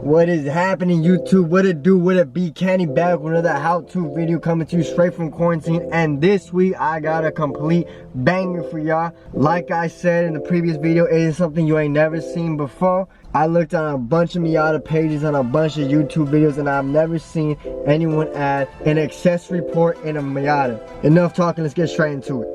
What is happening, YouTube? What it do? What it be? Candy back with another how-to video coming to you straight from quarantine. And this week I got a complete banger for y'all. Like I said in the previous video, it is something you ain't never seen before. I looked on a bunch of Miata pages, on a bunch of YouTube videos, and I've never seen anyone add an accessory port in a Miata. Enough talking, let's get straight into it.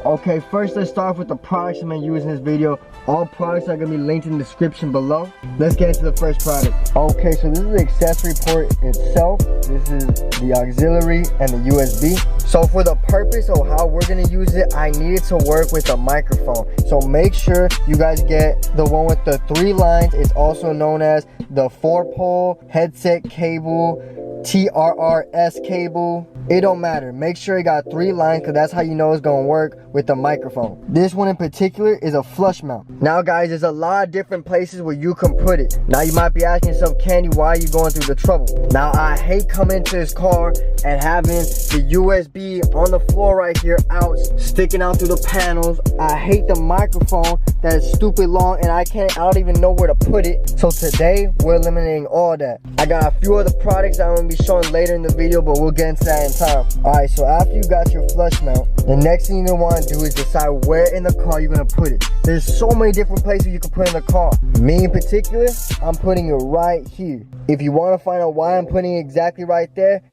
Okay, first let's start off with the products I'm gonna use in this video. All products are gonna be linked in the description below. Let's get into the first product. Okay, so this is the accessory port itself. This is the auxiliary and the USB. So for the purpose of how we're gonna use it, I need it to work with a microphone. So make sure you guys get the one with the 3 lines. It's also known as the 4-pole headset cable, TRRS cable. It don't matter. Make sure it got 3 lines, because that's how you know it's gonna work with the microphone. This one in particular is a flush mount. Now guys, there's a lot of different places where you can put it. Now you might be asking yourself, Candy, why are you going through the trouble? Now I hate coming into this car and having the USB on the floor right here out, sticking out through the panels. I hate the microphone that is stupid long and I don't even know where to put it. So today we're eliminating all that. I got a few other products I'm gonna be showing later in the video, but we'll get into that in time. Alright, so after you got your flush mount, the next thing you're gonna want to do is decide where in the car you're gonna put it. There's so many different places you can put in the car. Me in particular, I'm putting it right here. If you want to find out why I'm putting it exactly right there,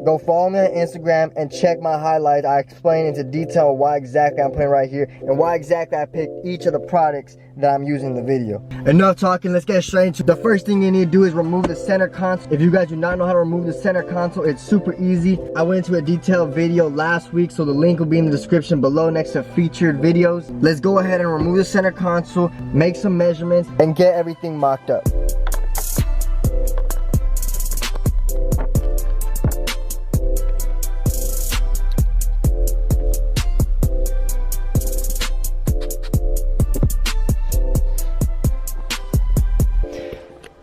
go follow me on Instagram and check my highlights. I explain into detail why exactly I'm putting right here and why exactly I picked each of the products that I'm using in the video. Enough talking, let's get straight into it. The first thing you need to do is remove the center console. If you guys do not know how to remove the center console, it's super easy. I went into a detailed video last week, so the link will be in the description below next to featured videos. Let's go ahead and remove the center console, make some measurements, and get everything mocked up.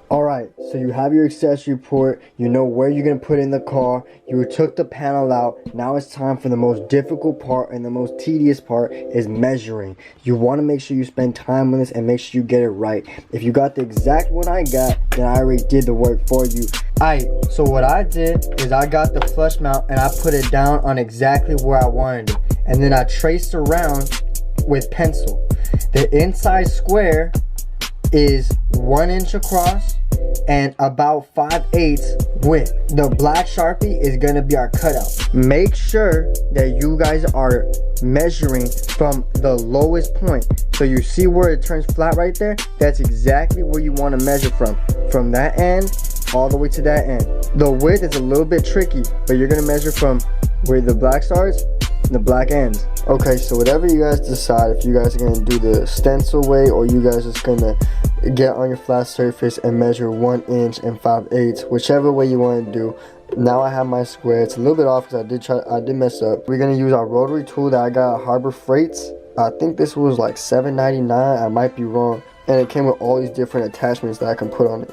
Alright, so you have your accessory port, you know where you're going to put it in the car, you took the panel out. Now it's time for the most difficult part and the most tedious part is measuring. You want to make sure you spend time on this and make sure you get it right. If you got the exact one I got, then I already did the work for you. Alright, so what I did is I got the flush mount and I put it down on exactly where I wanted it. And then I traced around with pencil. The inside square is 1 inch across and about 5/8 width. The black Sharpie is gonna be our cutout. Make sure that you guys are measuring from the lowest point. So you see where it turns flat right there? That's exactly where you want to measure from that end all the way to that end. The width is a little bit tricky, but you're gonna measure from where the black starts and the black ends. Okay, so whatever you guys decide, if you guys are gonna do the stencil way or you guys just gonna get on your flat surface and measure 1 inch and 5/8, whichever way you want to do. Now I have my square. It's a little bit off because I did mess up. We're gonna use our rotary tool that I got at Harbor Freights. I think this was like $7.99. I might be wrong, and it came with all these different attachments that I can put on it.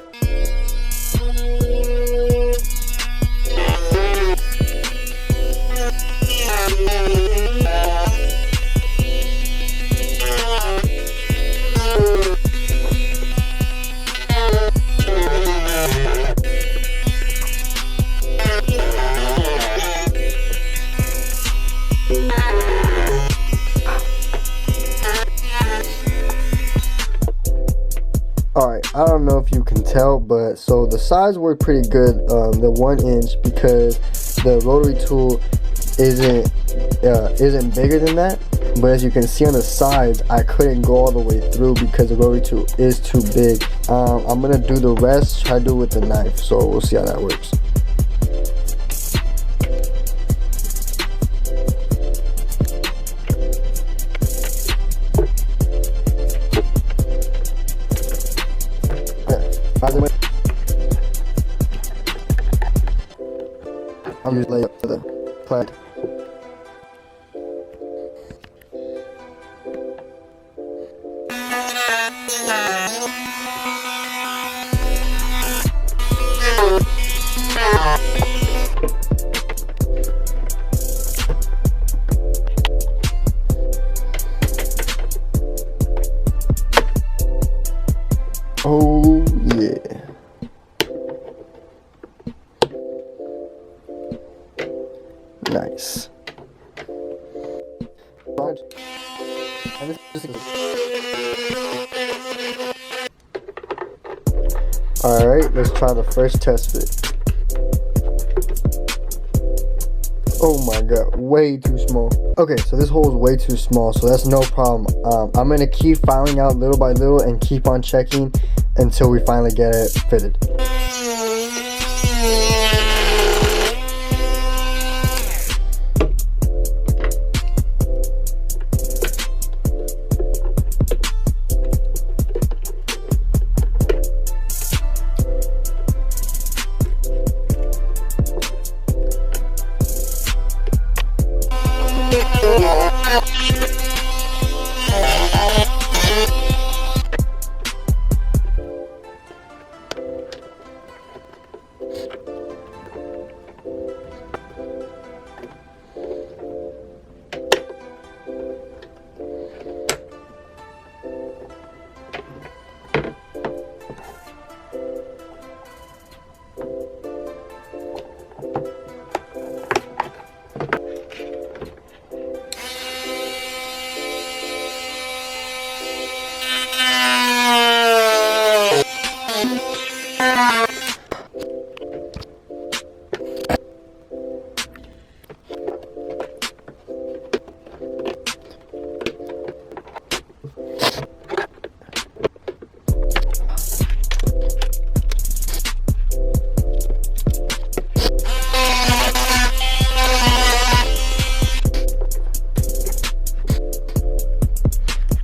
Alright, I don't know if you can tell, but so the size worked pretty good, the 1 inch, because the rotary tool isn't bigger than that. But as you can see on the sides, I couldn't go all the way through because the rotary tool is too big. I'm gonna do the rest, try to do it with the knife, so we'll see how that works. I'm just laying up to the plant. Oh Yeah. Nice. Alright, let's try the first test fit. Oh my god, way too small. Okay, so this hole is way too small, so that's no problem. I'm gonna keep filing out little by little and keep on checking until we finally get it fitted.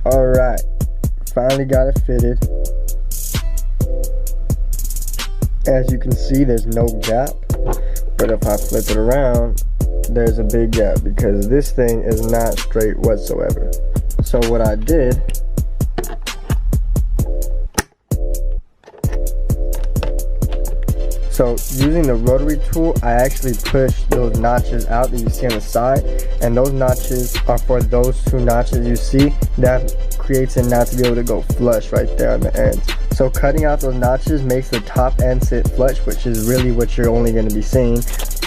Alright, finally got it fitted. As you can see, there's no gap, but if I flip it around, there's a big gap because this thing is not straight whatsoever. So what I did, so using the rotary tool, I actually pushed those notches out that you see on the side, and those notches are for those two notches you see. That creates it not to be able to go flush right there on the ends. So cutting out those notches makes the top end sit flush, which is really what you're only going to be seeing.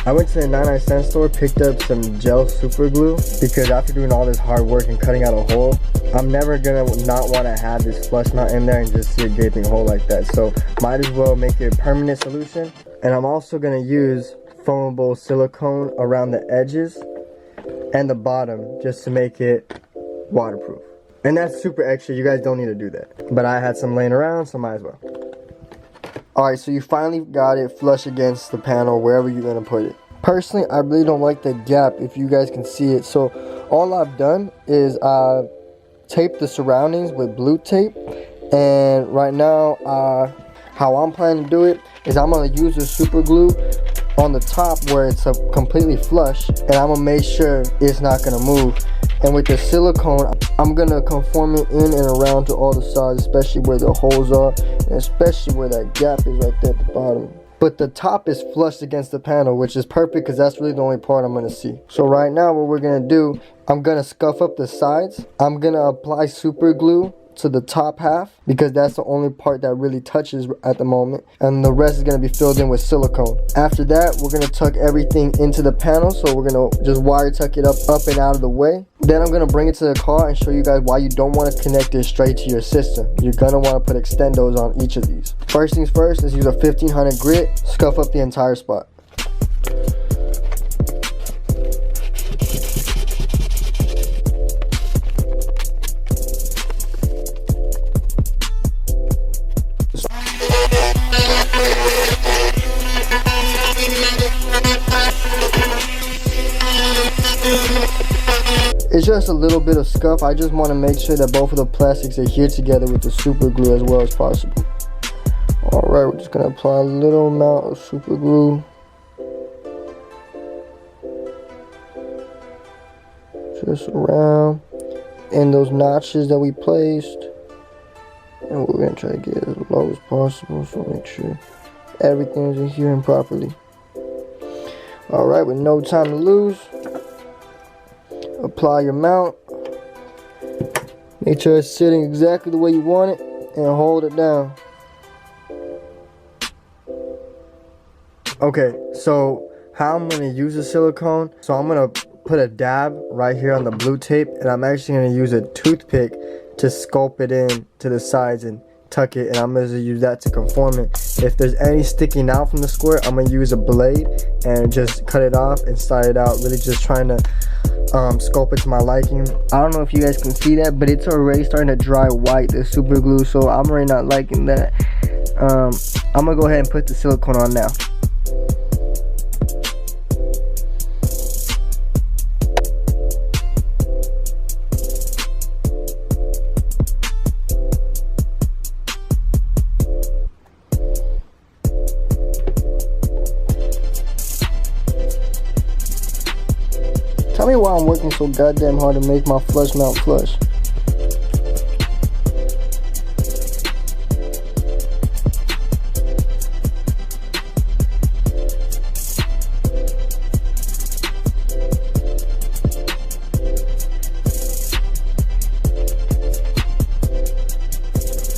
I went to the 99-cent store, picked up some gel super glue, because after doing all this hard work and cutting out a hole, I'm never gonna not want to have this flush mount in there and just see a gaping hole like that. So might as well make it a permanent solution. And I'm also gonna use foamable silicone around the edges and the bottom just to make it waterproof. And that's super extra, you guys don't need to do that. But I had some laying around, so might as well. Alright, so you finally got it flush against the panel, wherever you're gonna put it. Personally, I really don't like the gap, if you guys can see it. So all I've done is tape the surroundings with blue tape. And right now, how I'm planning to do it is I'm gonna use the super glue on the top where it's completely flush, and I'm gonna make sure it's not gonna move. And with the silicone, I'm gonna conform it in and around to all the sides, especially where the holes are, and especially where that gap is right there at the bottom. But the top is flushed against the panel, which is perfect because that's really the only part I'm gonna see. So right now what we're gonna do, I'm gonna scuff up the sides. I'm gonna apply super glue to the top half because that's the only part that really touches at the moment, and the rest is going to be filled in with silicone. After that, we're going to tuck everything into the panel, so we're going to just wire tuck it up and out of the way. Then I'm going to bring it to the car and show you guys why you don't want to connect it straight to your system. You're going to want to put extendos on each of these. First things first, let's use a 1500 grit, scuff up the entire spot. It's just a little bit of scuff. I just want to make sure that both of the plastics adhere together with the super glue as well as possible. Alright, we're just going to apply a little amount of super glue. Just around in those notches that we placed. And we're going to try to get as low as possible, so make sure everything is adhering properly. Alright, with no time to lose, apply your mount. Make sure it's sitting exactly the way you want it and hold it down. Okay, so how I'm gonna use the silicone, so I'm gonna put a dab right here on the blue tape, and I'm actually gonna use a toothpick to sculpt it in to the sides and tuck it, and I'm gonna use that to conform it. If there's any sticking out from the square, I'm gonna use a blade and just cut it off and slide it out, really just trying to sculpt it to my liking. I don't know if you guys can see that, but it's already starting to dry white, the super glue, so I'm really not liking that. I'm gonna go ahead and put the silicone on now. Tell me why I'm working so goddamn hard to make my flush mount flush.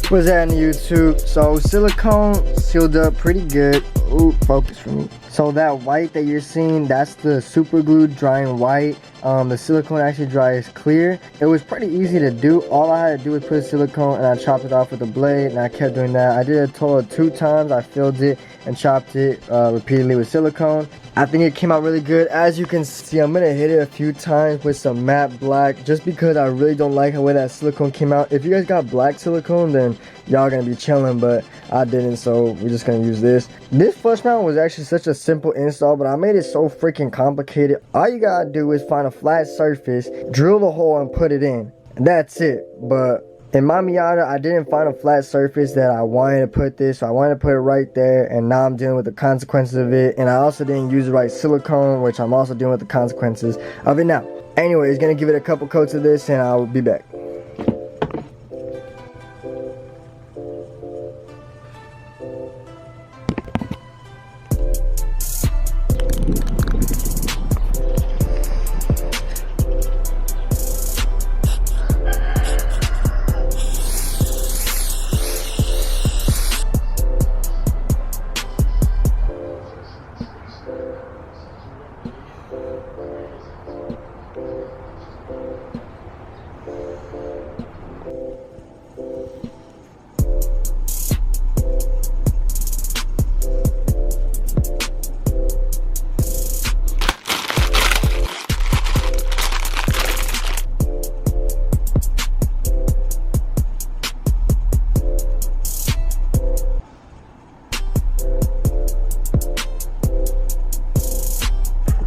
What's that on YouTube? So silicone sealed up pretty good. Ooh, focus for me. So that white that you're seeing, that's the super glue drying white. The silicone actually dries clear. It was pretty easy to do. All I had to do was put silicone and I chopped it off with a blade, and I kept doing that. I did a total of 2 times. I filled it and chopped it repeatedly with silicone. I think it came out really good. As you can see, I'm gonna hit it a few times with some matte black just because I really don't like the way that silicone came out. If you guys got black silicone, then y'all gonna be chilling, but I didn't, so we're just gonna use this. This flush mount was actually such a simple install, but I made it so freaking complicated. All you gotta do is find a flat surface, drill the hole and put it in, and that's it. But in my Miata, I didn't find a flat surface that I wanted to put this, so I wanted to put it right there, and now I'm dealing with the consequences of it. And I also didn't use the right silicone, which I'm also dealing with the consequences of it now. Anyways, gonna give it a couple coats of this and I'll be back.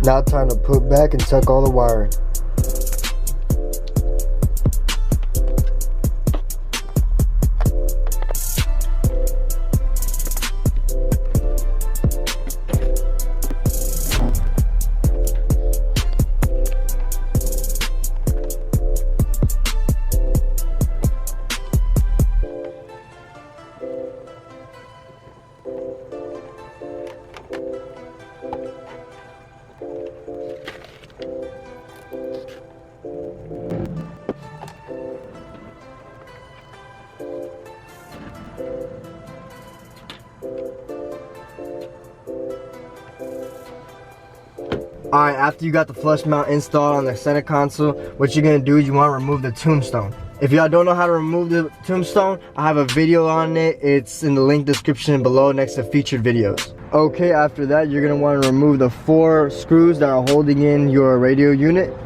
Now time to put back and tuck all the wiring. Alright, after you got the flush mount installed on the center console, what you're going to do is you want to remove the tombstone. If y'all don't know how to remove the tombstone, I have a video on it. It's in the link description below next to featured videos. Okay, after that, you're going to want to remove the 4 screws that are holding in your radio unit.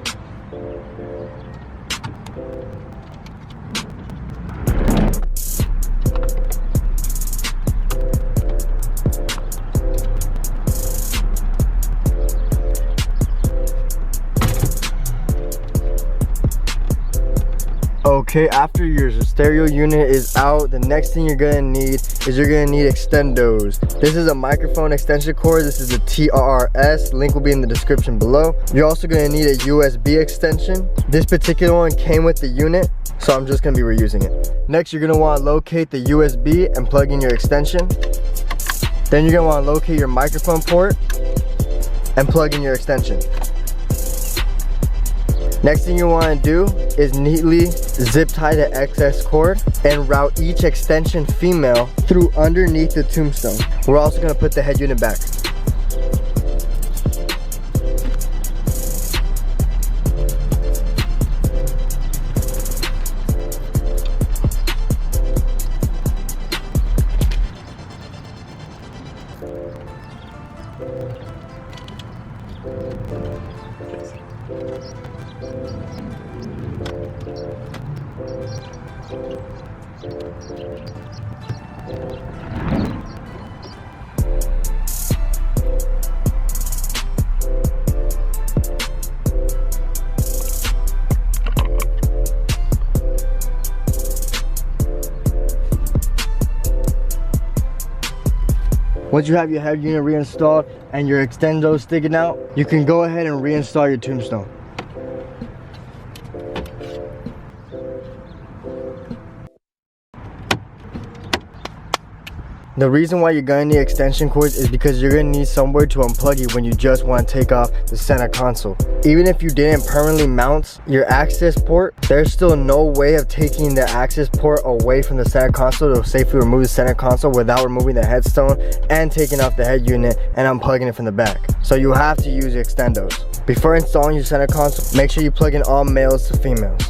Okay, after your stereo unit is out, the next thing you're gonna need is you're gonna need extendos. This is a microphone extension cord. This is the TRRS. Link will be in the description below. You're also gonna need a USB extension. This particular one came with the unit, so I'm just gonna be reusing it. Next, you're gonna wanna locate the USB and plug in your extension. Then you're gonna wanna locate your microphone port and plug in your extension. Next thing you want to do is neatly zip tie the excess cord and route each extension female through underneath the tombstone. We're also going to put the head unit back. Once you have your head unit reinstalled and your extendo sticking out, you can go ahead and reinstall your tombstone. The reason why you're gonna need extension cords is because you're gonna need somewhere to unplug it when you just want to take off the center console. Even if you didn't permanently mount your access port, there's still no way of taking the access port away from the center console to safely remove the center console without removing the headstone and taking off the head unit and unplugging it from the back. So you have to use extendos. Before installing your center console, make sure you plug in all males to females.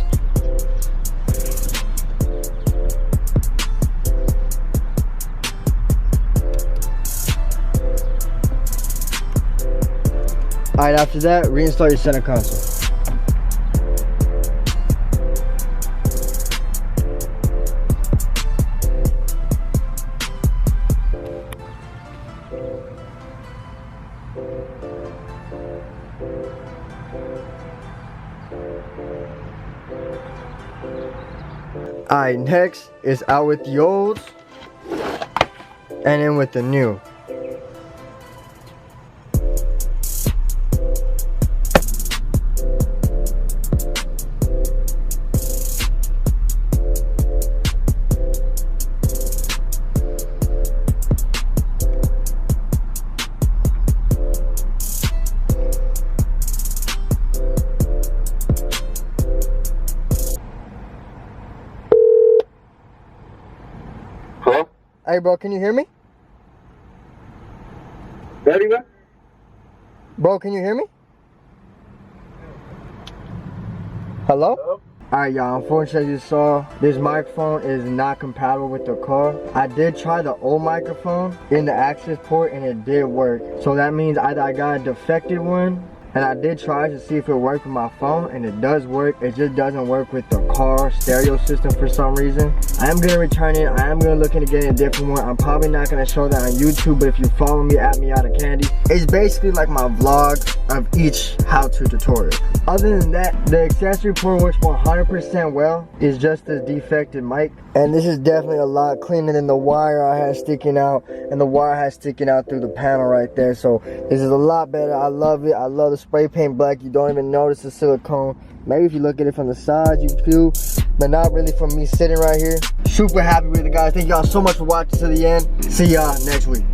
Alright, after that, reinstall your center console. Alright, next is out with the old and in with the new. Hello? Hey bro, can you hear me? Ready, man? Bro, can you hear me? Hello? Hello? Alright y'all, unfortunately you saw this microphone is not compatible with the car. I did try the old microphone in the access port and it did work. So that means either I got a defective one, and I did try to see if it worked with my phone, and it does work. It just doesn't work with the car stereo system for some reason. I am gonna return it. I am gonna look into getting a different one. I'm probably not gonna show that on YouTube, but if you follow me at miata, it's basically like my vlog of each how-to tutorial. Other than that, the accessory port works 100% well. It's just this defective mic, and this is definitely a lot cleaner than the wire I had sticking out, and the wire I had sticking out through the panel right there. So this is a lot better. I love it. I love the spray paint black. You don't even notice the silicone. Maybe if you look at it from the side you do, but not really from me sitting right here. Super happy with it, guys. Thank y'all so much for watching to the end. See y'all next week.